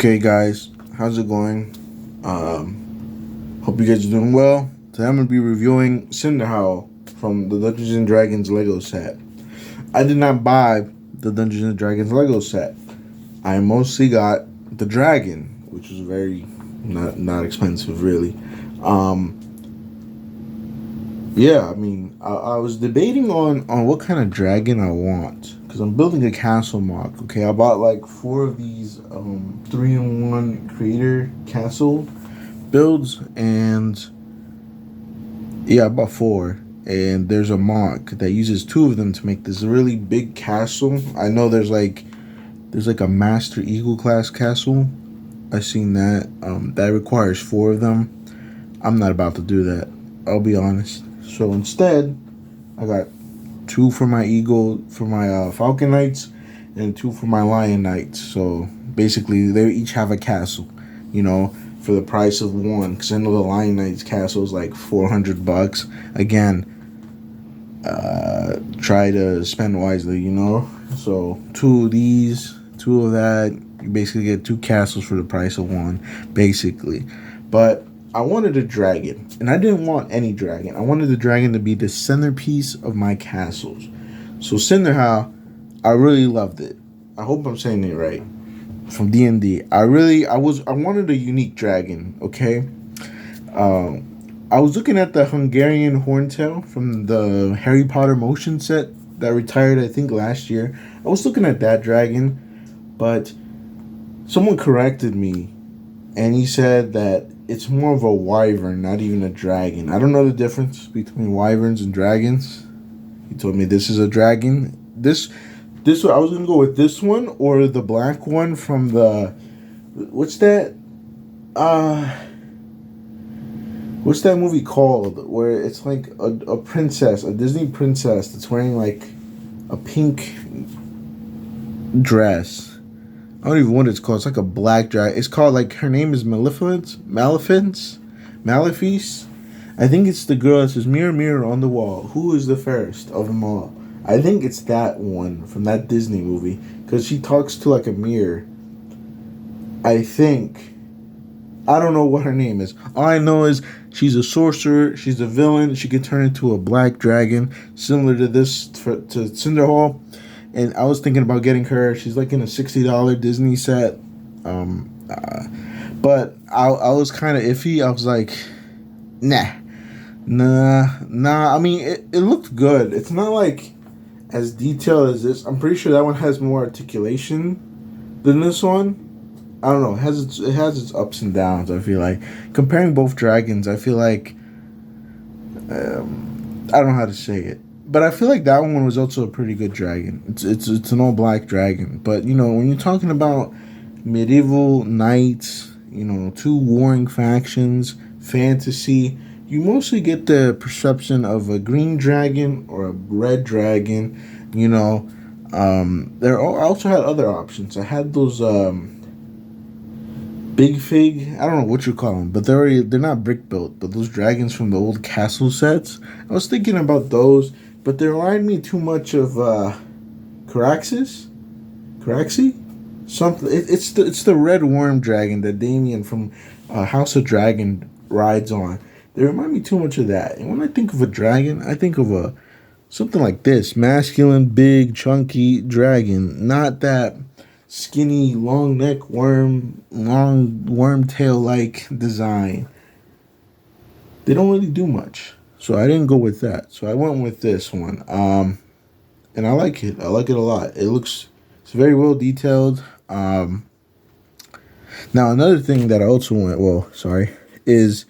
Okay, guys, how's it going? Hope you guys are doing well. Today I'm gonna be reviewing Cinderhowl from the Dungeons and Dragons Lego set. I did not buy the Dungeons and Dragons Lego set. I mostly got the dragon, which was very not expensive, really. Um, yeah, I mean, I was debating on what kind of dragon I want because I'm building a castle mock. Okay, I bought like 4 of these 3-in-1 creator castle builds, and yeah, I bought 4. And there's a mock that uses 2 of them to make this really big castle. I know there's like a Master Eagle class castle. I've seen that. That requires 4 of them. I'm not about to do that. I'll be honest. So instead, I got 2 for my eagle, for my falcon knights, and 2 for my lion knights. So basically, they each have a castle, for the price of 1. Because I know the lion knights castle is like $400. Again, try to spend wisely, So 2 of these, 2 of that. You basically get 2 castles for the price of 1, basically. But I wanted a dragon, and I didn't want any dragon. I wanted the dragon to be the centerpiece of my castles. So Cinderhowl, I really loved it. I hope I'm saying it right. From D&D, I wanted a unique dragon. Okay, I was looking at the Hungarian Horntail from the Harry Potter motion set that retired, I think, last year. I was looking at that dragon, but someone corrected me, and he said that it's more of a wyvern, not even a dragon. I don't know the difference between wyverns and dragons. He told me this is a dragon. This I was gonna go with this one or the black one from the what's that movie called where it's like a princess, a Disney princess that's wearing like a pink dress. I don't even know what it's called. It's like a black dragon. It's called, like, her name is Malefice. I think it's the girl that says, "Mirror, mirror on the wall, who is the fairest of them all?" I think it's that one from that Disney movie because she talks to like a mirror. I think. I don't know what her name is. All I know is she's a sorcerer. She's a villain. She can turn into a black dragon, similar to to Cinderhowl. And I was thinking about getting her. She's like in a $60 Disney set. But I was kind of iffy. I was like, nah. I mean, it looked good. It's not like as detailed as this. I'm pretty sure that one has more articulation than this one. I don't know. It has its ups and downs. I feel like comparing both dragons. I feel like I don't know how to say it. But I feel like that one was also a pretty good dragon. It's an all black dragon. But when you're talking about medieval knights, 2 warring factions, fantasy, you mostly get the perception of a green dragon or a red dragon. I also had other options. I had those big fig. I don't know what you call them, but they're not brick built. But those dragons from the old castle sets. I was thinking about those. But they remind me too much of Caraxes? Something. It's the red worm dragon that Damien from House of Dragon rides on. They remind me too much of that. And when I think of a dragon, I think of something like this: masculine, big, chunky dragon. Not that skinny, long neck long worm tail like design. They don't really do much. So I didn't go with that. So I went with this one. And I like it. I like it a lot. It's very well detailed. Now another thing that I also is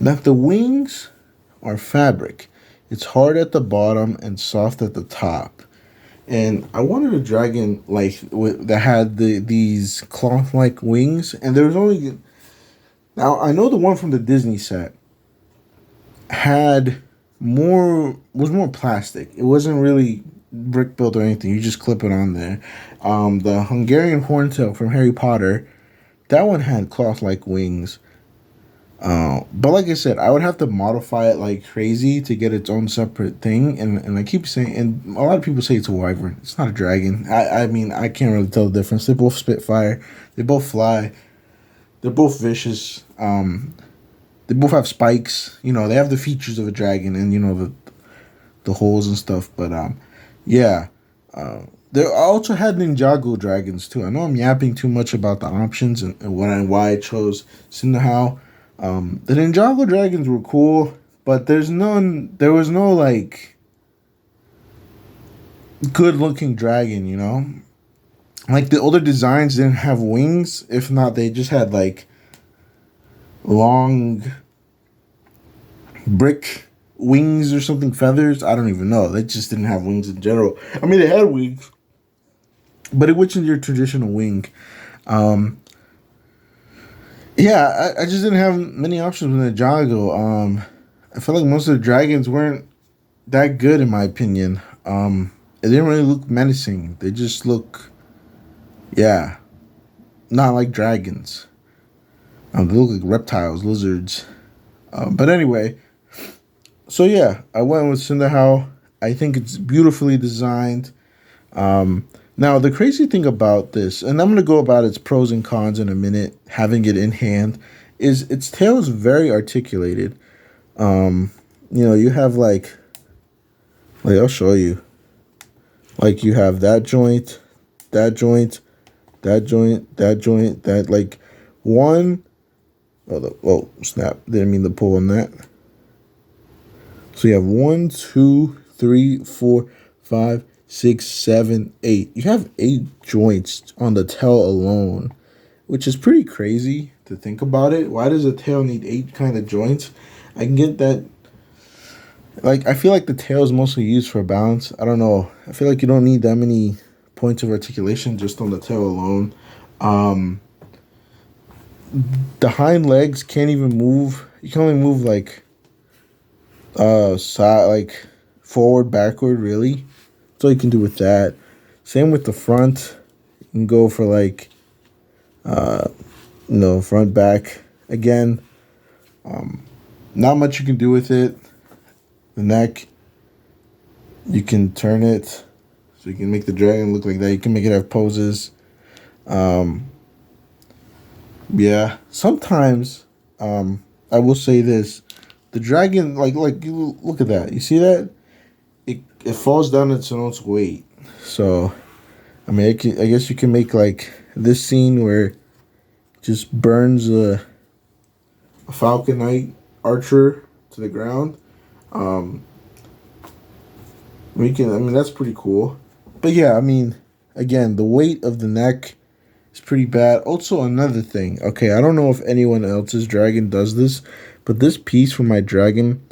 that the wings are fabric. It's hard at the bottom and soft at the top. And I wanted a dragon that had these cloth-like wings. And there was only... Now, I know the one from the Disney set was more plastic. It wasn't really brick built or anything. You just clip it on there. The Hungarian Horntail from Harry Potter, that one had cloth like wings. But like I said, I would have to modify it like crazy to get its own separate thing. And I keep saying, and a lot of people say it's a wyvern. It's not a dragon. I mean, I can't really tell the difference. They both spit fire. They both fly. They're both vicious. They both have spikes. You know, they have the features of a dragon, and you know the holes and stuff. But yeah. There I also had Ninjago dragons too. I know I'm yapping too much about the options and why I chose Cinderhowl. The Ninjago dragons were cool, but there was no like good looking dragon, you know? Like the older designs didn't have wings. If not, they just had like long brick wings or something, feathers. I don't even know. They just didn't have wings in general. I mean, they had wings, but it wasn't your traditional wing. Yeah, I just didn't have many options with Ninjago. I felt like most of the dragons weren't that good in my opinion. It didn't really look menacing. They just look, yeah, not like dragons. They look like reptiles, lizards. But anyway, so yeah, I went with Cinderhowl. I think it's beautifully designed. Now, the crazy thing about this, and I'm going to go about its pros and cons in a minute, having it in hand, is its tail is very articulated. You know, you have like I'll show you. Like you have that joint, that joint, that joint, that joint, that like one. Oh, snap. Didn't mean to pull on that. So you have 1, 2, 3, 4, 5, 6, 7, 8. You have 8 joints on the tail alone, which is pretty crazy to think about it. Why does a tail need 8 kind of joints? I can get that. Like, I feel like the tail is mostly used for balance. I don't know. I feel like you don't need that many points of articulation just on the tail alone. The hind legs can't even move. You can only move like side, like forward, backward, really. That's all you can do with that. Same with the front. You can go for like front, back. Again, not much you can do with it. The neck, you can turn it so you can make the dragon look like that. You can make it have poses. Yeah, sometimes I will say this: the dragon, like you look at that. You see that? It falls down its own weight. So, I mean, I guess you can make like this scene where it just burns a falcon knight archer to the ground. That's pretty cool. But yeah, I mean, again, the weight of the neck is pretty bad. Also, another thing. Okay, I don't know if anyone else's dragon does this, but this piece for my dragon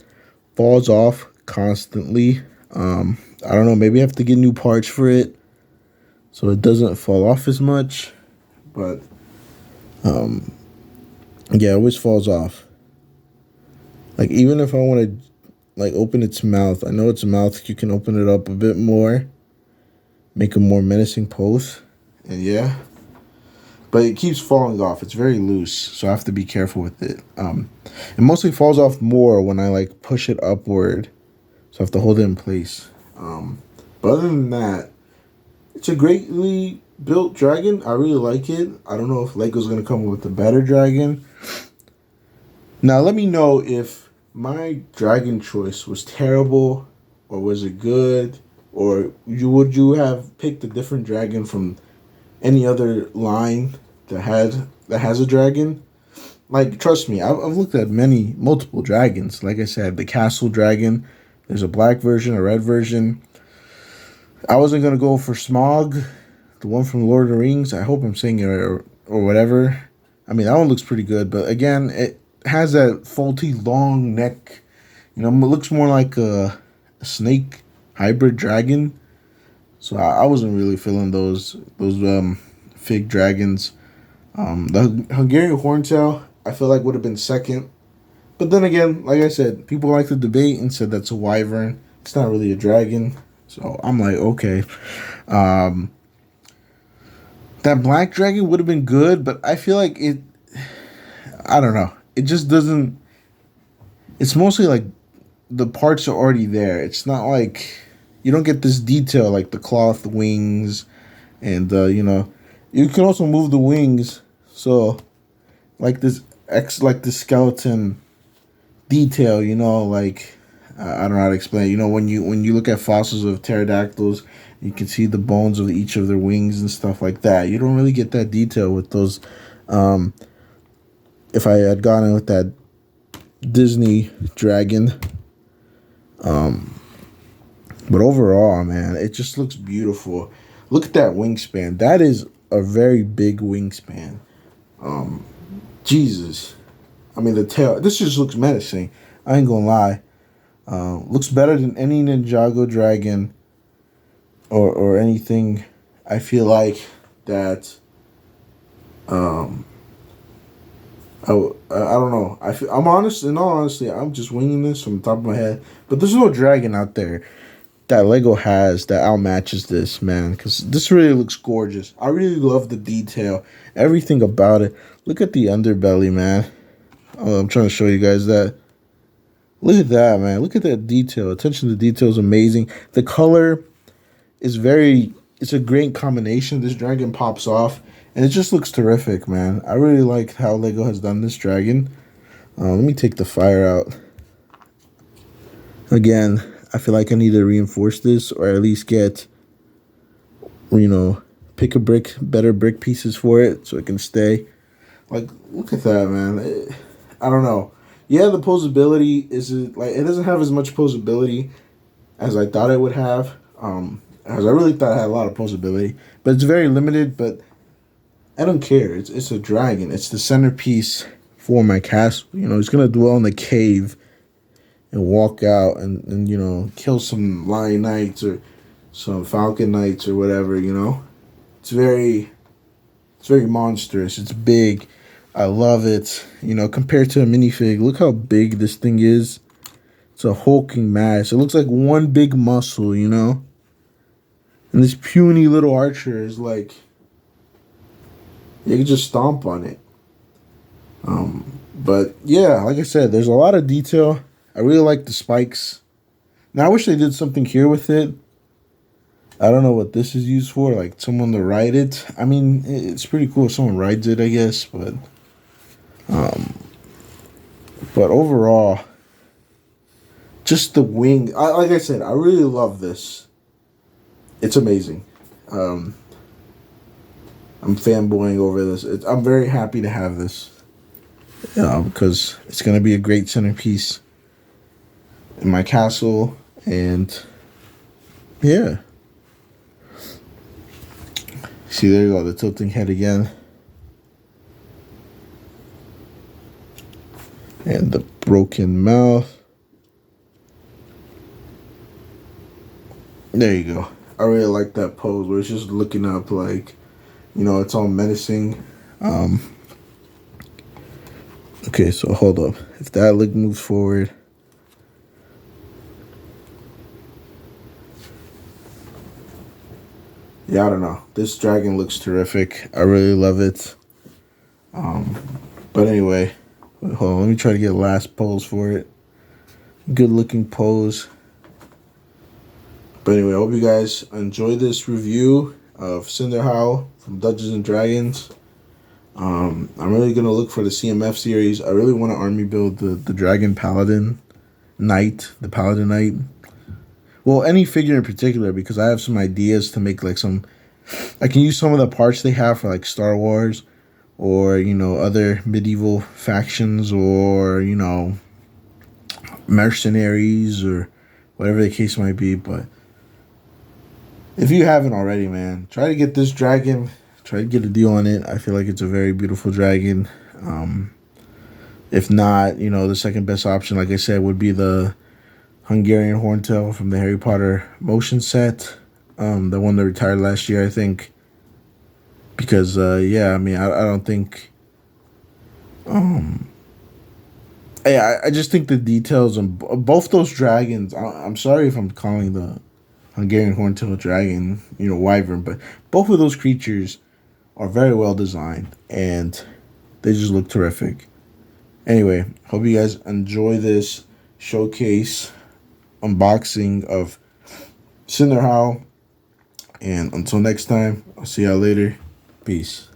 falls off constantly. I don't know, maybe I have to get new parts for it so it doesn't fall off as much. But yeah, it always falls off. Like, even if I want to like open its mouth, I know its mouth, you can open it up a bit more, make a more menacing pose, and yeah, but it keeps falling off. It's very loose, so I have to be careful with it. It mostly falls off more when I like push it upward, so I have to hold it in place. But other than that, it's a greatly built dragon. I really like it. I don't know if Lego's gonna come with a better dragon. Now let me know if my dragon choice was terrible, or was it good, or would you have picked a different dragon from any other line that has a dragon? Like, trust me, I've looked at multiple dragons. Like I said, the castle dragon. There's a black version, a red version. I wasn't gonna go for Smog, the one from Lord of the Rings. I hope I'm saying it or whatever. I mean, that one looks pretty good, but again, it has that faulty long neck. You know, it looks more like a snake hybrid dragon. So I wasn't really feeling those fig dragons. The Hungarian Horntail, I feel like would have been second. But then again, like I said, people like to debate and said that's a wyvern. It's not really a dragon. So I'm like, okay. That black dragon would have been good, but I feel like I don't know. it just doesn't. It's mostly like the parts are already there. It's not like you don't get this detail like the cloth wings, and you can also move the wings. So like like the skeleton detail. Like I don't know how to explain it. When you look at fossils of pterodactyls, you can see the bones of each of their wings and stuff like that. You don't really get that detail with those. If I had gone with that Disney dragon, but overall, man, it just looks beautiful. Look at that wingspan. That is a very big wingspan. Jesus, I mean the tail. This just looks menacing. I ain't gonna lie. Looks better than any Ninjago dragon or anything. I feel like that. I don't know. I'm honest. In all honesty, I'm just winging this from the top of my head. But there's no dragon out there that Lego has that outmatches this, man. Because this really looks gorgeous. I really love the detail, everything about it. Look at the underbelly, man. Oh, I'm trying to show you guys that. Look at that, man. Look at that detail. Attention to detail is amazing. The color is it's a great combination. This dragon pops off, and it just looks terrific, man. I really like how Lego has done this dragon. Let me take the fire out. Again, I feel like I need to reinforce this, or at least get, pick better brick pieces for it so it can stay. Like, look at that, man. I don't know. Yeah, the posability it doesn't have as much posability as I thought it would have. As I really thought it had a lot of posability, but it's very limited. But I don't care. It's a dragon. It's the centerpiece for my castle. It's gonna dwell in the cave and walk out and kill some lion knights or some falcon knights or whatever. It's very monstrous. It's big. I love it. Compared to a minifig, look how big this thing is. It's a hulking mass. It looks like one big muscle, And this puny little archer is like, you can just stomp on it. But yeah, like I said, there's a lot of detail. I really like the spikes. Now I wish they did something here with it. I don't know what this is used for, like someone to ride it. I mean, it's pretty cool if someone rides it, I guess, but overall, just the wing. Like I said, I really love this. It's amazing. I'm fanboying over this. I'm very happy to have this, because it's gonna be a great centerpiece in my castle, and yeah. See, there you go, the tilting head again. And the broken mouth. There you go. I really like that pose where it's just looking up like, it's all menacing. Okay, so hold up. If that leg moves forward. Yeah, I don't know. This dragon looks terrific. I really love it. But anyway, hold on. Let me try to get a last pose for it. Good looking pose. But anyway, I hope you guys enjoy this review of Cinderhowl from Dungeons and Dragons. I'm really going to look for the CMF series. I really want to army build the Dragon Paladin Knight, the Paladin Knight. Well, any figure in particular, because I have some ideas to make like I can use some of the parts they have for like Star Wars or, other medieval factions or, mercenaries or whatever the case might be. But if you haven't already, man, try to get this dragon. Try to get a deal on it. I feel like it's a very beautiful dragon. If not, the second best option, like I said, would be the Hungarian Horntail from the Harry Potter motion set. The one that retired last year, I think. Because, I don't think... I just think the details on both those dragons... I'm sorry if I'm calling the Hungarian Horntail dragon, wyvern, but both of those creatures are very well designed, and they just look terrific. Anyway, hope you guys enjoy this showcase unboxing of Cinderhowl. And until next time, I'll see y'all later. Peace.